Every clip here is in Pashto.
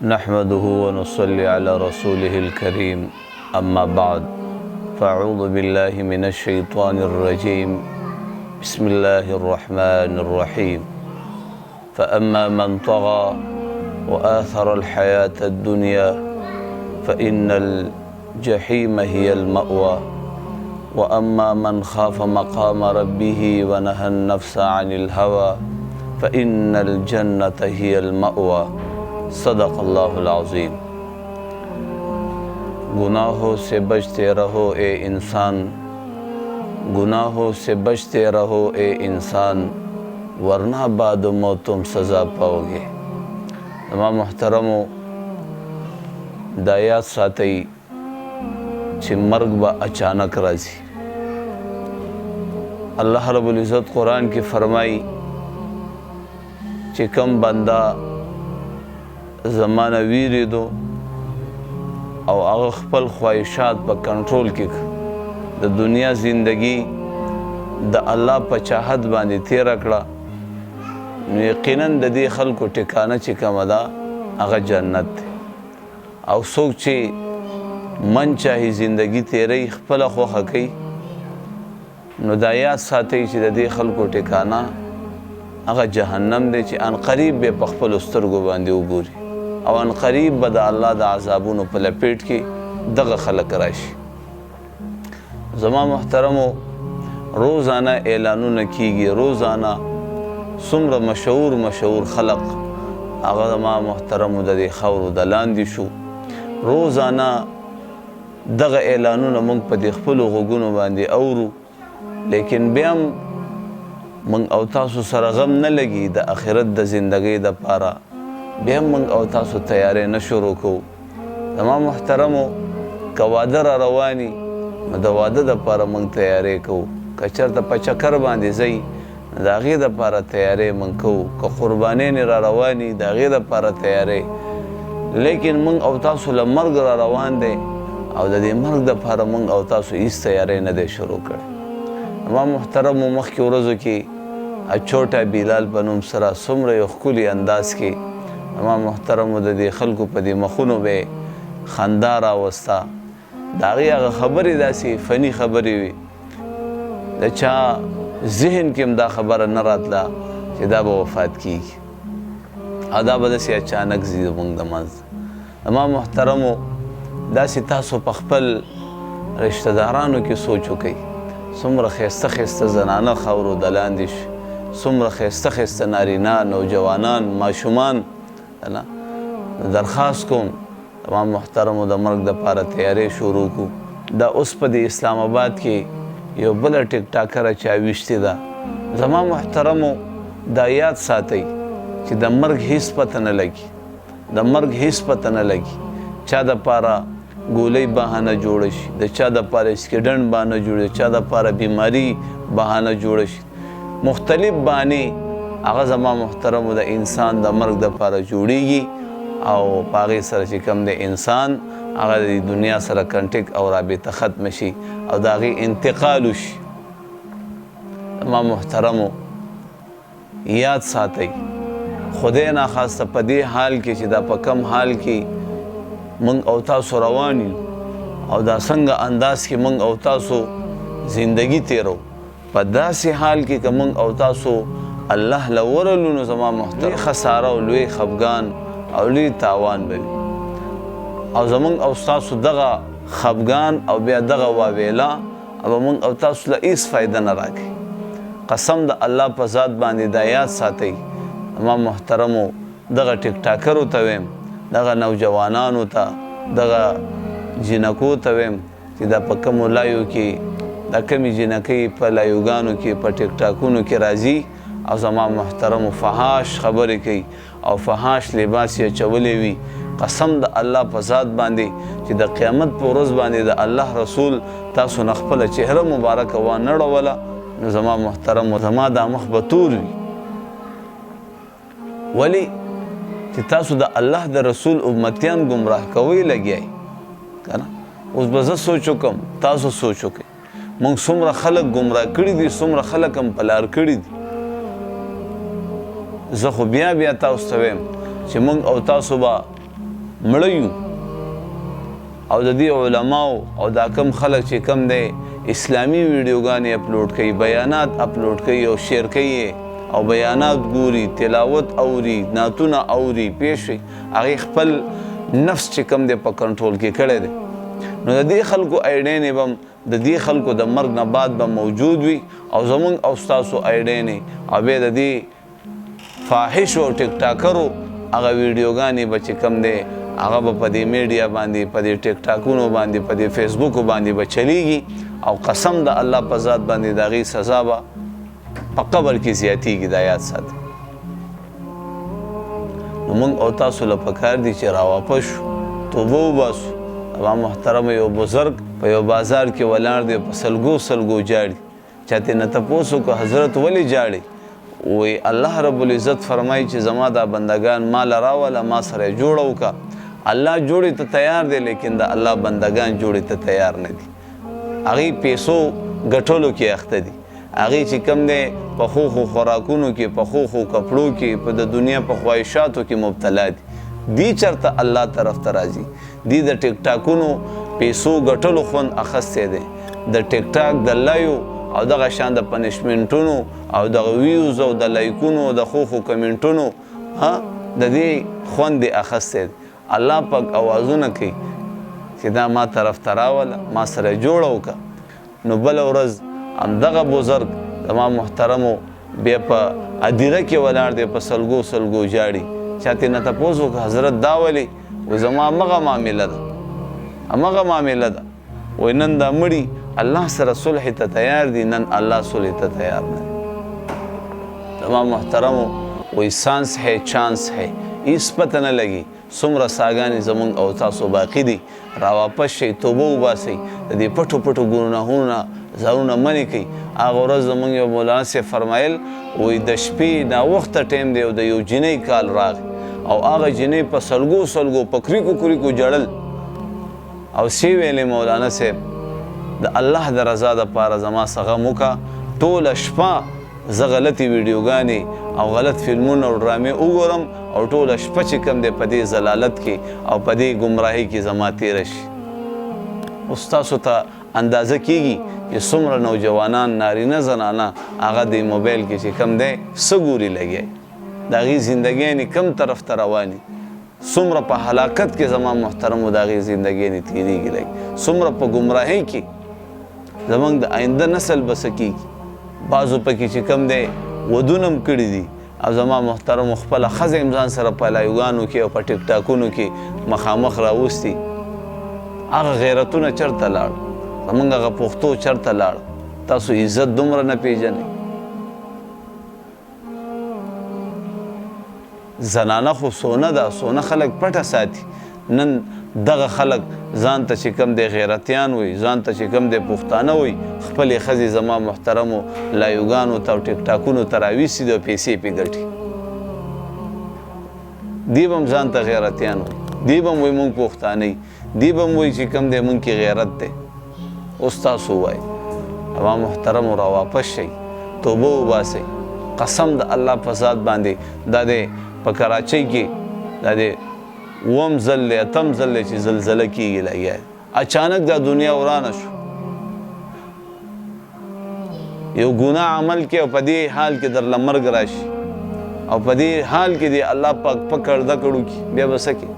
نحمده ونصلي على رسوله الكريم أما بعد فأعوذ بالله من الشيطان الرجيم بسم الله الرحمن الرحيم فأما من طغى وآثر الحياة الدنيا فإن الجحيم هي المأوى وأما من خاف مقام ربه ونهى النفس عن الهوى فإن الجنة هي المأوى صدق اللہ العظیم۔ گناہوں سے بچتے رہو اے انسان، گناہوں سے بچتے رہو اے انسان، ورنہ بعد موت تم سزا پاؤ گے۔ تمام محترمو دا یاد ساتئی چھ مرگ با اچانک راضی۔ اللہ رب العزت قرآن کی فرمائی چھ کم بندہ زمانہ ویری دو او هغه خپل خواهشات په کنټرول کې د دنیا زندگی د الله په چاهت باندې تیر کړه، نو یقینا د دې خلکو ټکانه چې کومه ده هغه جنت دی، او څوک چې من چاهي زندگی تیری خپله خوښه کوي، نو دا یاد ساتئ چې د دې خلکو ټکانه هغه جهنم دی چې ان قریب به په خپلو سترګو باندې وګوري، او ان قریب به د الله د عذابونو په لپیټ کې دغه خلک راشي۔ زما محترمو روزانه اعلانونه کیږي، روزانه څومره مشهور خلق هغه زما محترمو د دې خاورو د لاندې شو، روزانه دغه اعلانونه موږ په دې خپلو غوږونو باندې اورو، لیکن بیا هم موږ او تاسو سره غم نه لګي د آخرت د زندګۍ دپاره، بیا موږ او تاسو تیاری نه شروع کوو۔ زما محترمو که واده را رواني نو د واده دپاره موږ تیاری کوو، که چېرته په چکر باندې ځئ نو د هغې دپاره تیاری موږ کوو، که قربانیانې را رواني د هغې دپاره تیاری، لیکن موږ او تاسو له مرګ را روان دی او د دې مرګ دپاره موږ او تاسو هېڅ تیاری نه دی شروع کړی۔ زما محترمو مخکې ورځو کې چوټا بلال په نوم سره څومره یو ښکلي انداز کې زما محترمو د دې خلکو په دې مخونو به خندا راوسته، د هغې هغه خبرې داسې فني خبرې وي، د چا ذهن کې هم دا خبره نه راتله چې دا به وفات کیږي او دا به داسې اچانک ځي زموږ د منځ۔ زما محترمو داسې تاسو په خپل رشته دارانو کې سوچ وکئ، څومره ښایسته ښایسته زنانه خاورو د لاندې شي، څومره ښایسته ښایسته نارینه نوجوانان ماشومان، درخواست کوم تمام محترمو د مرګ دپاره تیاری شروع کو۔ دا اوس په د اسلام آباد کې یو بله ټیک ټاکره چا ویشتې ده، زما محترمو دا یاد ساتئ چې د مرګ هیڅ پته نه لګي، د مرګ هیڅ پته نه لګي، چا دپاره ګولۍ بهانه جوړه شي، د چا دپاره اسکیډنټ بهانه جوړه شي، چا دپاره بیماري بهانه جوړه شي، مختلف بهانې هغه زما محترمو د انسان د مرګ دپاره جوړیږي، او په هغې سره چې کوم د انسان هغه د دنیا سره کنټیک او رابطه ختمه شي او د هغې انتقال وشي۔ زما محترمو یاد ساتئ، خدای ناخواسته په دې حال کې چې دا په کم حال کې موږ او تاسو روان یو او دا څنګه انداز کې موږ او تاسو زندگی تیرو، په داسې حال کې که موږ او تاسو الله لورلو نو زما محترم لوی خساره او لوی خفګان او لوی تاوان به وي، او زموږ او ستاسو دغه خفګان او بیا دغه واویلا او موږ او تاسو له هېڅ فایده نه راکوي۔ قسم د الله په ذات باندې دا یاد ساتئ، زما محترمو دغه ټیک ټاکرو ته ویم، دغه نوجوانانو ته، دغه جنکو ته ویم چې دا په کومو لایو کې دا کمې جنکۍ په لایوګانو کې په ټیک ټاکونو کې راځي او زما محترمو فحاش خبرې کوي او فحاش لباس یې اچولی وي، قسم د الله په ذات باندې چې د قیامت په ورځ باندې د الله رسول تاسو نه خپله چهره مبارکه وانړوله نو زما محترمو زما دا مخ به تور وي، ولې چې تاسو د الله د رسول امتیان ګمراه کوئ لګیئ که نه؟ اوس به زه سوچ وکړم، تاسو سوچ وکئ، موږ څومره خلک ګمراه کړي دي، څومره خلک هم په لار کړي دي۔ زه خو بیا تاسو ته ویم چې موږ او تاسو به مړه یو. او د دې علماو او دا کم خلک چې کم دی اسلامي ویډیوګانې اپلوډ کوي، بیانات اپلوډ کوي او شیر کوي او بیانات ګوري، تلاوت اوري، نعتونه اوري، پیښې هغې خپل نفس چې کم دی په کنټرول کې کړی دی. نو د دې خلکو ایډینې به د دې خلکو د مرګ نه بعد به موجود وي او زمونږ او ستاسو ایډینې او بیا د دې فاحشو او ټیک ټاکرو هغه ویډیوګانې به چې کم دی هغه به په دې میډیا باندې، په دې ټیک ټاکونو باندې، په دې فیسبوکو باندې به چلیږي او قسم د الله په ذات باندې د هغې سزا به په قبر کې زیاتیږي. دا یاد ساتئ. نو موږ او تاسو له پکار دي چې راواپس شو، توبه وباسو. زما محترم یو بزرګ په یو بازار کې ولاړ دی، په سلګو سلګو جاړي. چا ترې نه تپوس وکړو حضرت ولې جاړي؟ وی الله رب العزت فرمایي چې زما دا بندگان ما له راوله، ما سره یې جوړه وکړه. الله جوړې ته تیار دی لیکن د الله بندگان جوړې ته تیار نه دي. هغې پیسو ګټلو کې اخته دي، هغې چې کم دی په خوخو خوراکونو کې، په خوخو کپړو کې، په د دنیا په خواهشاتو کې مبتلا دي. دی چرته الله طرف ته راځي. دی د ټیک ټاکونو پیسو ګټلو خوند اخستی دی. د ټیک ټاک د لایو او دغه شان د پنشمنټونو او دغه ویوز او د لایکونو او د خوخو کمنټونو د دې خوند یې اخستی دی. الله پاک اوازونه کوي چې دا ما طرف ته راوله، ما سره یې جوړه وکړه. نو بله ورځ همدغه بزرګ زما محترمو بیا په ادیره کې ولاړ دی، په سلګو سلګو جاړي. چا ترې نه تپوس وکړه حضرت دا ولې؟ وایي زما همغه معامله ده، همغه معامله ده. وایي نن دا مړي الله سره صلح ته تیار دي، نن الله صلح ته تیار نه دی. زما محترمو وایي سانس ہے چانس ہے، هیڅ پته نه لګي څومره ساګانې زمونږ او تاسو باقي دي. راواپس شئ، توبه وباسئ، د دې پټو پټو ګناهونو نه ځانونه منې کوئ. هغه ورځ زمونږ یو مولانا صاحب فرمایل وایي د شپې ناوخته ټایم دی او د یو جنۍ کال راغی او هغه جنۍ په سلګو سلګو په کریکو کریکو جړل او سی ویلې مولانا صاحب د الله د رضا دپاره زما څه غم وکړه. ټوله شپه زه غلطې ویډیوګانې او غلط فلمونه او ډرامې وګورم او ټوله شپه چې کوم دی په دې ضلالت کې او په دې ګمراهۍ کې زما تېره شي. اوس تاسو ته اندازه کېږي چې څومره نوجوانان نارینه زنانه هغه د موبایل کې چې کوم دی څه ګوري لګیا د هغې زندګیانې کوم طرف ته روانې، څومره په هلاکت کې زما محترمو د هغې زندګیانې تېرېږي لګي، څومره په ګمراهۍ کې زموږ د آینده نسل به څه کېږي. بعضو پکې چې کوم دی ودونه هم کړي دي او زما محترمو خپله ښځه هم ځان سره په لایوګانو کې او په ټیک ټاکونو کې مخامخ راوستي. هغه غیرتونه چېرته لاړ؟ زمونږ هغه پښتو چېرته لاړ؟ تاسو عزت دومره نه پیژنئ. زنانه خو سونه ده، سونه خلک پټه ساتي. نن دغه خلک ځان ته چې کوم دی غیرتیان وي، ځان ته چې کوم دی پښتانه وي، خپلې ښځې زما محترمو لایوګانو ته او ټیک ټاکونو ته راویستي دي او پیسې پې ګټي. دی به هم ځان ته غیرتیان وي، دی به هم وایي مونږ پښتانه یي، دی به هم وایي چې کوم دی مونږ کې غیرت دی. اوس تاسو ووایئ زما محترمو راواپس شئ، توبه وباسئ. قسم د الله په ذات باندې دا دی په کراچۍ کې دا دی اووم ځل دی اتم ځل دی چې زلزله کېږي لګیا دی. اچانک دا دنیا ورانه شو. یو ګناه عمل کې او په دې حال کې درله مرګ راشي او په دې حال کې دی الله پاک پکړ دکړو کې بیا به څه کې؟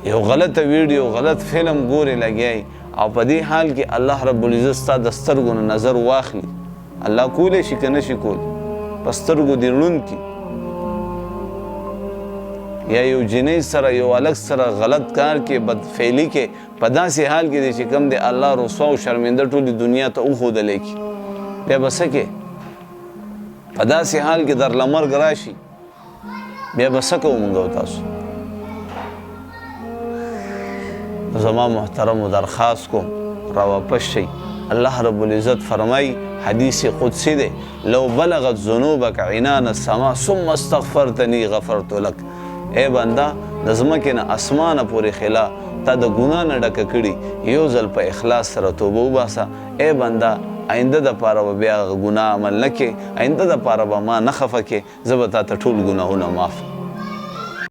یو غلطه ویډیو غلط فلم ګورې لګیایي او په دې حال کې الله رب العزت ستا د سترګو نه نظر واخلي. الله کولی شي که نه شي کولی؟ په سترګو دې ړوند کړي. یا یو جنۍ سره یو هلک سره غلط کار کې بدفعلي کې په داسې حال کې دی چې کوم دی الله رسوا او شرمنده ټولې دنیا ته وښودلی کړي بیا به څه کې؟ په داسې حال کې درله مرګ راشي بیا به څه کوو موږ او تاسو؟ زما محترمو درخواست کوم راواپس شئ. الله رب العزت فرمای حدیث قدسی دی لو بلغت ذنوبک عنان السما ثم استغفرتنی غفرت لک. اے بنده د ځمکې نه اسمانه پورې خلا تا د ګناه نه ډکه کړي، یو ځل په اخلاص سره توبه وباسه. اے بنده آینده دپاره به بیا هغه ګناه عمل نه کې، آینده دپاره به ما نه خفه کې، زه به تا ته ټول ګناهونه معاف